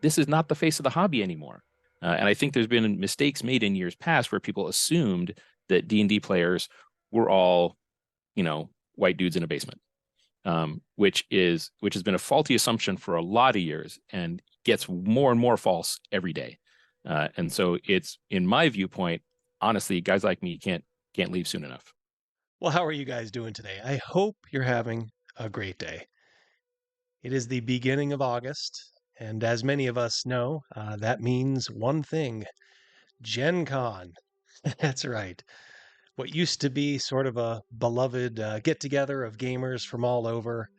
this is not the face of the hobby anymore. And I think there's been mistakes made in years past where people assumed that D&D players were all, white dudes in a basement, which has been a faulty assumption for a lot of years and gets more and more false every day. And so it's, in my viewpoint, honestly, guys like me can't leave soon enough. Well, how are you guys doing today? I hope you're having a great day. It is the beginning of August, and as many of us know, that means one thing: Gen Con. That's right. What used to be sort of a beloved get together of gamers from all over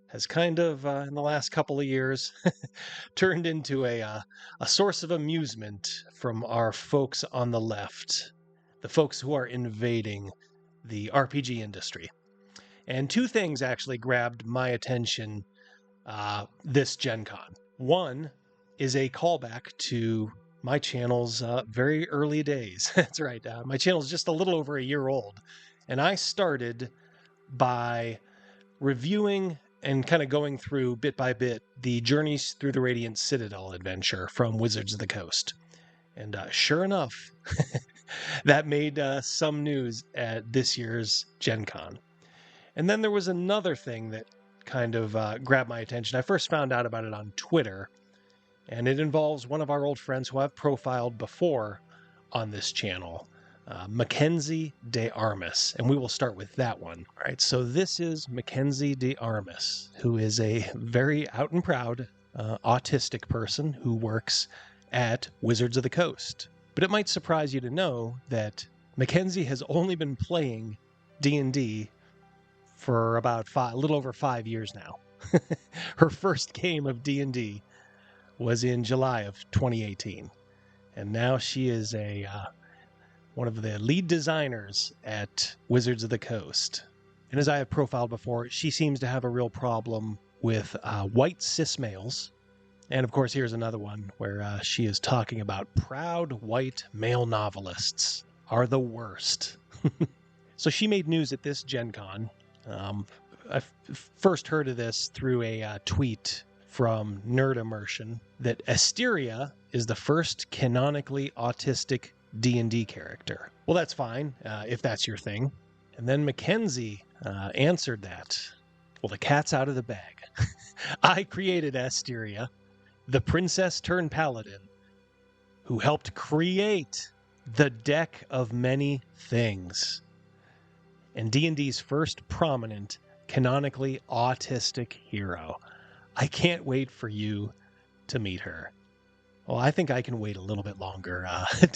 has kind of, in the last couple of years, turned into a source of amusement from our folks on the left, the folks who are invading the RPG industry. And two things actually grabbed my attention this Gen Con. One is a callback to my channel's very early days. That's right. My channel's just a little over a year old. And I started by reviewing and kind of going through bit by bit the Journeys Through the Radiant Citadel adventure from Wizards of the Coast. And sure enough, that made some news at this year's Gen Con. And then there was another thing that kind of grabbed my attention. I first found out about it on Twitter, and it involves one of our old friends who I've profiled before on this channel, Mackenzie de Armas, and we will start with that one. All right, so this is Mackenzie de Armas, who is a very out and proud autistic person who works at Wizards of the Coast. But it might surprise you to know that Mackenzie has only been playing D&D for about a little over 5 years now. Her first game of D&D was in July of 2018, and now she is one of the lead designers at Wizards of the Coast. And as I have profiled before, she seems to have a real problem with white cis males. And of course, here's another one where she is talking about proud white male novelists are the worst. So she made news at this Gen Con. I first heard of this through a tweet from Nerd Immersion that Asteria is the first canonically autistic D&D character. Well, that's fine if that's your thing. And then Mackenzie answered that. Well, the cat's out of the bag. I created Asteria, the princess turned paladin, who helped create the deck of many things, and D&D's first prominent, canonically autistic hero. I can't wait for you to meet her. Well, I think I can wait a little bit longer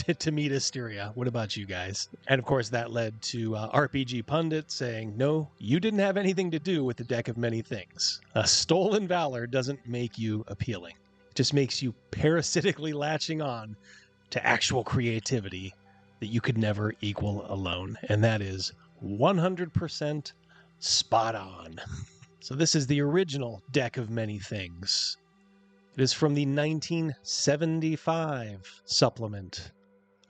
to meet Asteria. What about you guys? And of course, that led to RPG Pundit saying, no, you didn't have anything to do with the deck of many things. A stolen valor doesn't make you appealing. It just makes you parasitically latching on to actual creativity that you could never equal alone. And that is 100% spot on. So this is the original deck of many things. It is from the 1975 supplement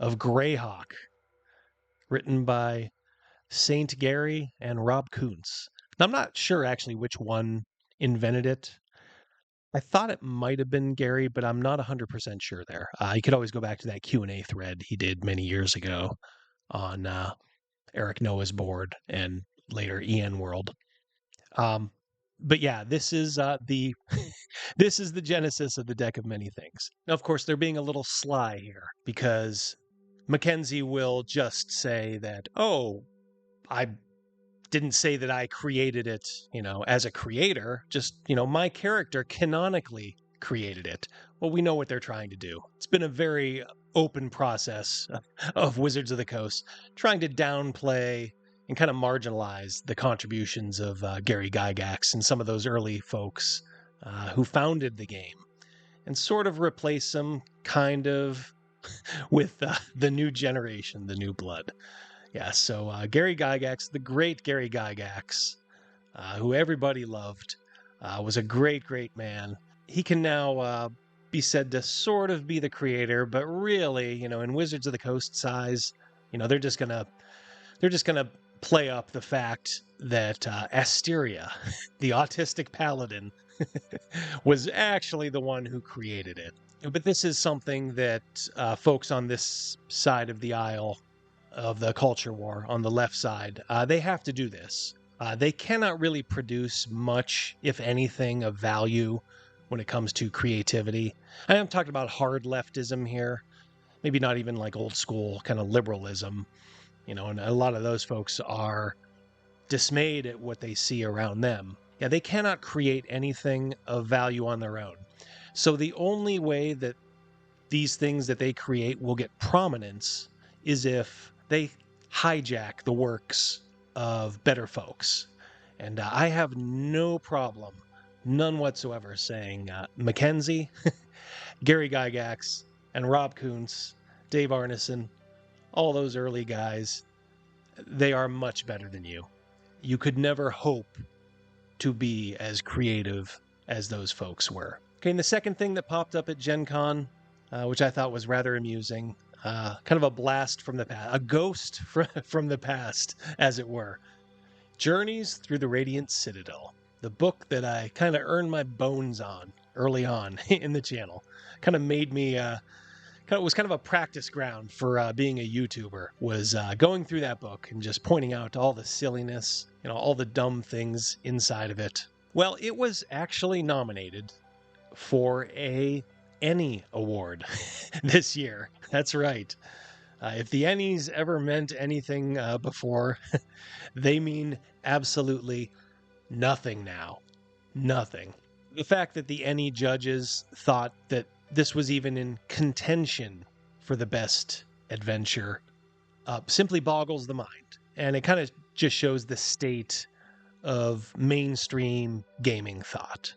of Greyhawk, written by Saint Gary and Rob Kuntz. Now, I'm not sure actually which one invented it. I thought it might have been Gary, but I'm not 100% sure there. You could always go back to that Q&A thread he did many years ago on Eric Noah's board and later EN World. But yeah, this is the this is the genesis of the deck of many things. Now, of course, they're being a little sly here because Mackenzie will just say that, oh, I didn't say that I created it, as a creator, just, my character canonically created it. Well, we know what they're trying to do. It's been a very open process of Wizards of the Coast trying to downplay and kind of marginalize the contributions of Gary Gygax and some of those early folks who founded the game, and sort of replace them kind of with the new generation, the new blood. Yeah, so Gary Gygax, the great Gary Gygax, who everybody loved, was a great, great man. He can now be said to sort of be the creator, but really, in Wizards of the Coast size, they're just gonna play up the fact that Asteria, the autistic paladin, was actually the one who created it. But this is something that folks on this side of the aisle of the culture war, on the left side, they have to do this. They cannot really produce much, if anything, of value when it comes to creativity. I am talking about hard leftism here, maybe not even like old school kind of liberalism, and a lot of those folks are dismayed at what they see around them. Yeah, they cannot create anything of value on their own. So the only way that these things that they create will get prominence is if they hijack the works of better folks. And I have no problem, none whatsoever, saying Mackenzie, Gary Gygax, and Rob Kuntz, Dave Arneson, all those early guys, they are much better than you. You could never hope to be as creative as those folks were. Okay, and the second thing that popped up at Gen Con, which I thought was rather amusing, kind of a blast from the past, a ghost from the past, as it were. Journeys Through the Radiant Citadel, the book that I kind of earned my bones on early on in the channel. Kind of made me, was kind of a practice ground for being a YouTuber, was going through that book and just pointing out all the silliness, all the dumb things inside of it. Well, it was actually nominated for a Ennie Award this year. That's right. If the Ennies ever meant anything before, they mean absolutely nothing now. Nothing. The fact that the Ennie judges thought that this was even in contention for the best adventure simply boggles the mind. And it kind of just shows the state of mainstream gaming thought.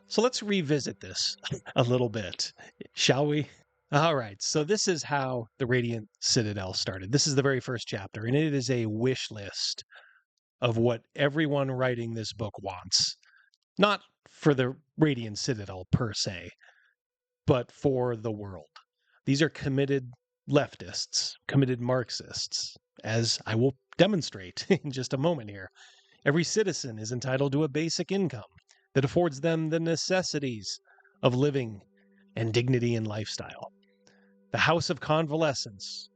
So let's revisit this a little bit, shall we? All right, so this is how the Radiant Citadel started. This is the very first chapter, and it is a wish list of what everyone writing this book wants. Not for the Radiant Citadel per se, but for the world. These are committed leftists, committed Marxists, as I will demonstrate in just a moment here. Every citizen is entitled to a basic income that affords them the necessities of living and dignity in lifestyle. The House of Convalescence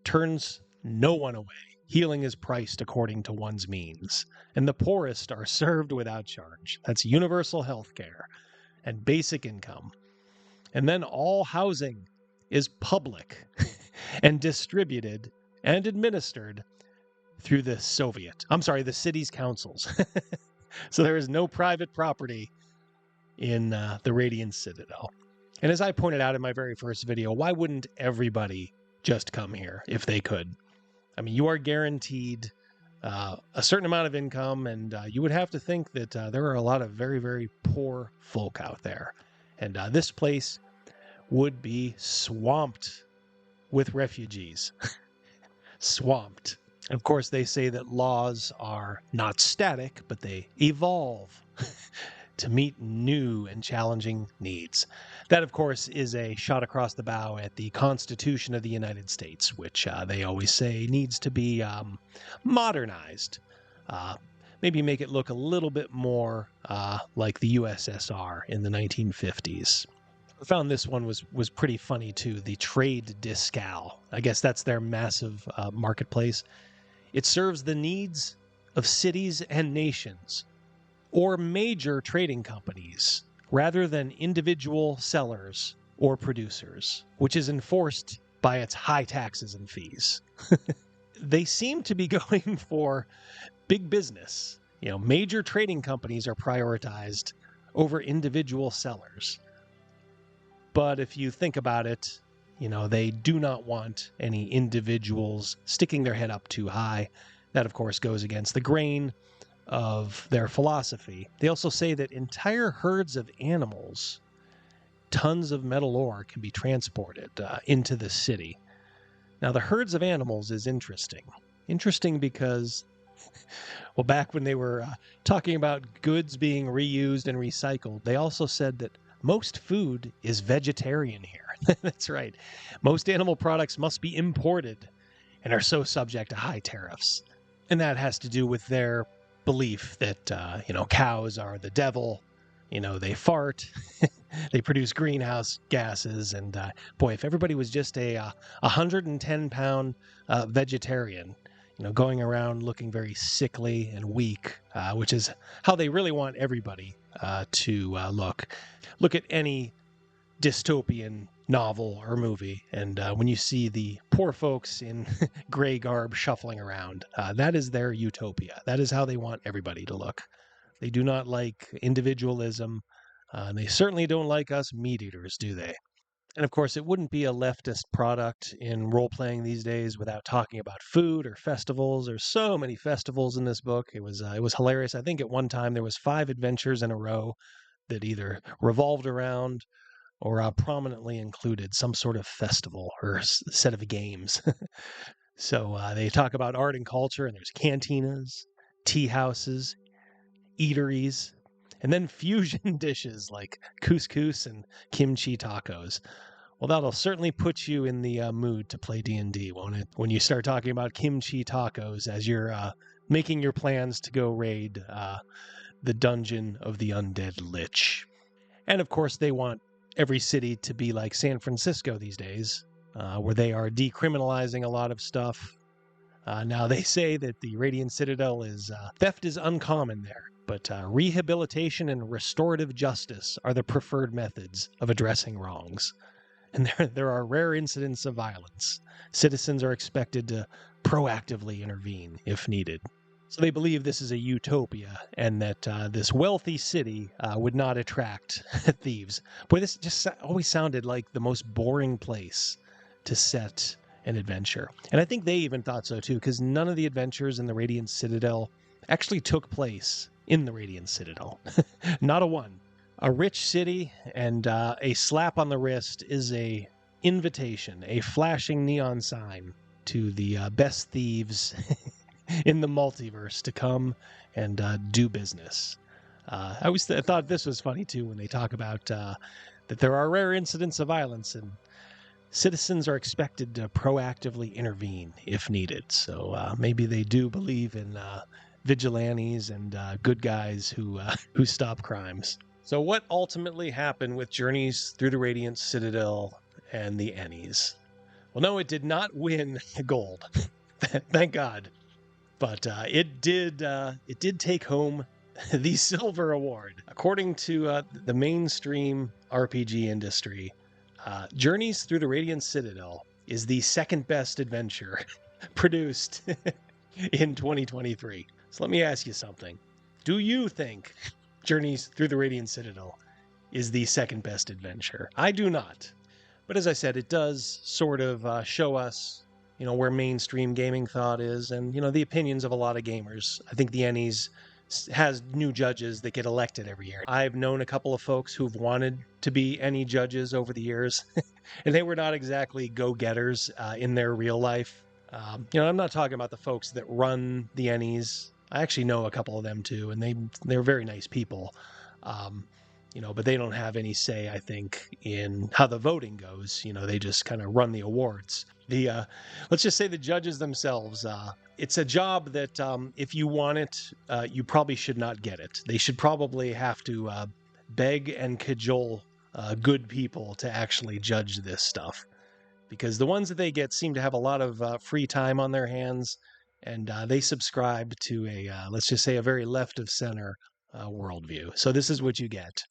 turns no one away. Healing is priced according to one's means, and the poorest are served without charge. That's universal health care and basic income. And then all housing is public and distributed and administered through the city's councils. So there is no private property in the Radiant Citadel. And as I pointed out in my very first video, why wouldn't everybody just come here if they could? I mean, you are guaranteed a certain amount of income, and you would have to think that there are a lot of very, very poor folk out there. And this place would be swamped with refugees. Swamped. And of course, they say that laws are not static, but they evolve to meet new and challenging needs. That, of course, is a shot across the bow at the Constitution of the United States, which they always say needs to be modernized. Maybe make it look a little bit more like the USSR in the 1950s. I found this one was pretty funny too. The Trade Discal. I guess that's their massive marketplace. It serves the needs of cities and nations, or major trading companies, rather than individual sellers or producers, which is enforced by its high taxes and fees. They seem to be going for big business. Major trading companies are prioritized over individual sellers. But if you think about it, they do not want any individuals sticking their head up too high. That, of course, goes against the grain of their philosophy. They also say that entire herds of animals, tons of metal ore, can be transported into the city. Now, the herds of animals is interesting. Interesting because, well, back when they were talking about goods being reused and recycled, they also said that most food is vegetarian here. That's right. Most animal products must be imported and are so subject to high tariffs. And that has to do with their belief that, cows are the devil They fart, they produce greenhouse gases, and boy, if everybody was just a 110-pound vegetarian, going around looking very sickly and weak, which is how they really want everybody to look. Look at any dystopian novel or movie, and when you see the poor folks in gray garb shuffling around, that is their utopia. That is how they want everybody to look. They do not like individualism. And they certainly don't like us meat eaters, do they? And of course, it wouldn't be a leftist product in role playing these days without talking about food or festivals. There's so many festivals in this book. It was hilarious. I think at one time there was 5 adventures in a row that either revolved around or prominently included some sort of festival or set of games. So they talk about art and culture, and there's cantinas, tea houses, eateries, and then fusion dishes like couscous and kimchi tacos. Well, that'll certainly put you in the mood to play D&D, won't it? When you start talking about kimchi tacos as you're making your plans to go raid the Dungeon of the Undead Lich. And of course, they want every city to be like San Francisco these days, where they are decriminalizing a lot of stuff. Now, they say that the Radiant Citadel is theft is uncommon there, but rehabilitation and restorative justice are the preferred methods of addressing wrongs. And there are rare incidents of violence. Citizens are expected to proactively intervene if needed. So they believe this is a utopia and that this wealthy city would not attract thieves. Boy, this just always sounded like the most boring place to set an adventure. And I think they even thought so too, because none of the adventures in the Radiant Citadel actually took place in the Radiant Citadel. Not a one. A rich city and a slap on the wrist is a invitation, a flashing neon sign to the best thieves in the multiverse to come and do business. I always thought this was funny too when they talk about that there are rare incidents of violence and citizens are expected to proactively intervene if needed. So maybe they do believe in vigilantes and good guys who stop crimes. So what ultimately happened with Journeys Through the Radiant Citadel and the Ennies? Well, no, it did not win the gold. Thank God. But it did take home the silver award. According to the mainstream RPG industry, Journeys Through the Radiant Citadel is the second best adventure produced in 2023. So let me ask you something. Do you think Journeys Through the Radiant Citadel is the second best adventure? I do not. But as I said, it does sort of show us, where mainstream gaming thought is and, the opinions of a lot of gamers. I think the Ennies has new judges that get elected every year. I've known a couple of folks who've wanted to be Ennie judges over the years, and they were not exactly go-getters in their real life. I'm not talking about the folks that run the Ennies. I actually know a couple of them too, and they're very nice people. But they don't have any say, I think, in how the voting goes. They just kind of run the awards. Let's just say the judges themselves. It's a job that if you want it, you probably should not get it. They should probably have to beg and cajole good people to actually judge this stuff, because the ones that they get seem to have a lot of free time on their hands, and they subscribe to let's just say, a very left of center worldview. So this is what you get.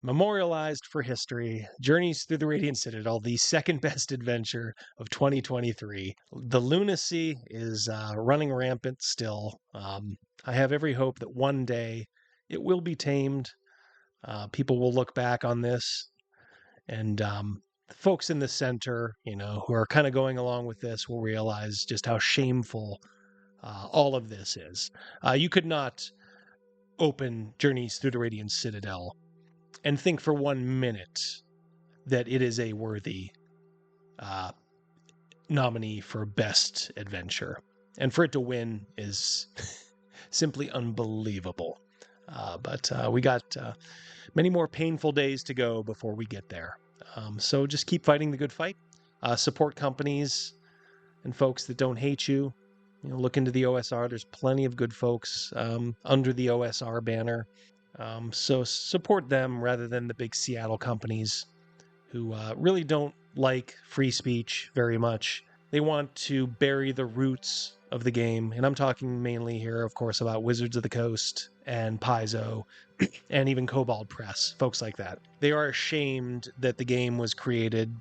Memorialized for history, Journeys Through the Radiant Citadel, the second best adventure of 2023. The lunacy is running rampant still. I have every hope that one day it will be tamed. People will look back on this, and folks in the center, who are kind of going along with this, will realize just how shameful all of this is. You could not open Journeys Through the Radiant Citadel and think for 1 minute that it is a worthy nominee for Best Adventure. And for it to win is simply unbelievable. But we got many more painful days to go before we get there. So just keep fighting the good fight. Support companies and folks that don't hate you. Look into the OSR. There's plenty of good folks under the OSR banner. So support them rather than the big Seattle companies who really don't like free speech very much. They want to bury the roots of the game. And I'm talking mainly here, of course, about Wizards of the Coast and Paizo and even Cobalt Press, folks like that. They are ashamed that the game was created,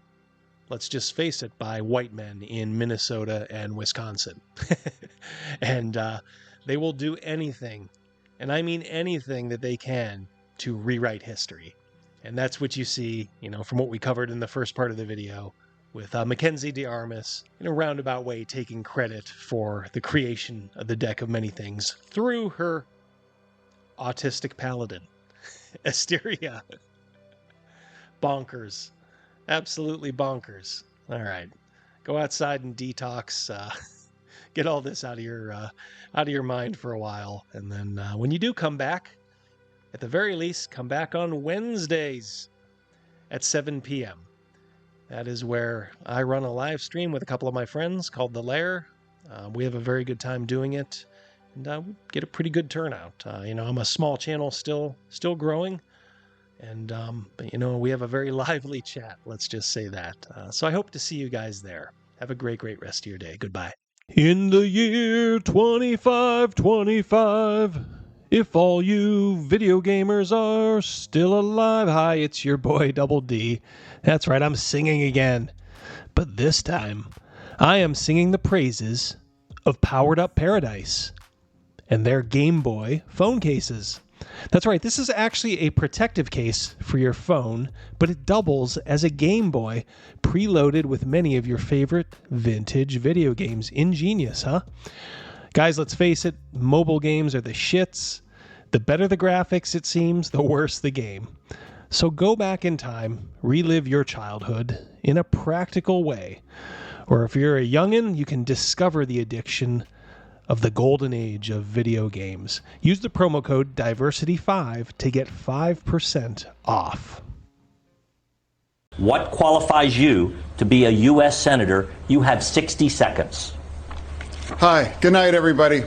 let's just face it, by white men in Minnesota and Wisconsin. And they will do anything, and I mean anything that they can, to rewrite history. And that's what you see, from what we covered in the first part of the video, with Mackenzie DeArmas, in a roundabout way, taking credit for the creation of the Deck of Many Things through her autistic paladin, Asteria. Bonkers. Absolutely bonkers. All right. Go outside and detox. Get all this out of your mind for a while. And then when you do come back, at the very least, come back on Wednesdays at 7 p.m. That is where I run a live stream with a couple of my friends called The Lair. We have a very good time doing it, and we get a pretty good turnout. I'm a small channel, still growing, and but we have a very lively chat. Let's just say that. So I hope to see you guys there. Have a great rest of your day. Goodbye. In the year 2525, if all you video gamers are still alive. Hi, it's your boy Double D. That's right, I'm singing again. But this time, I am singing the praises of Powered Up Paradise and their Gameboy phone cases. That's right, this is actually a protective case for your phone, but it doubles as a Game Boy, preloaded with many of your favorite vintage video games. Ingenious, huh? Guys, let's face it, mobile games are the shits. The better the graphics, it seems, the worse the game. So go back in time, relive your childhood in a practical way. Or if you're a youngin', you can discover the addiction of the golden age of video games. Use the promo code DIVERSITY5 to get 5% off. What qualifies you to be a U.S. Senator? You have 60 seconds. Hi, good night, everybody.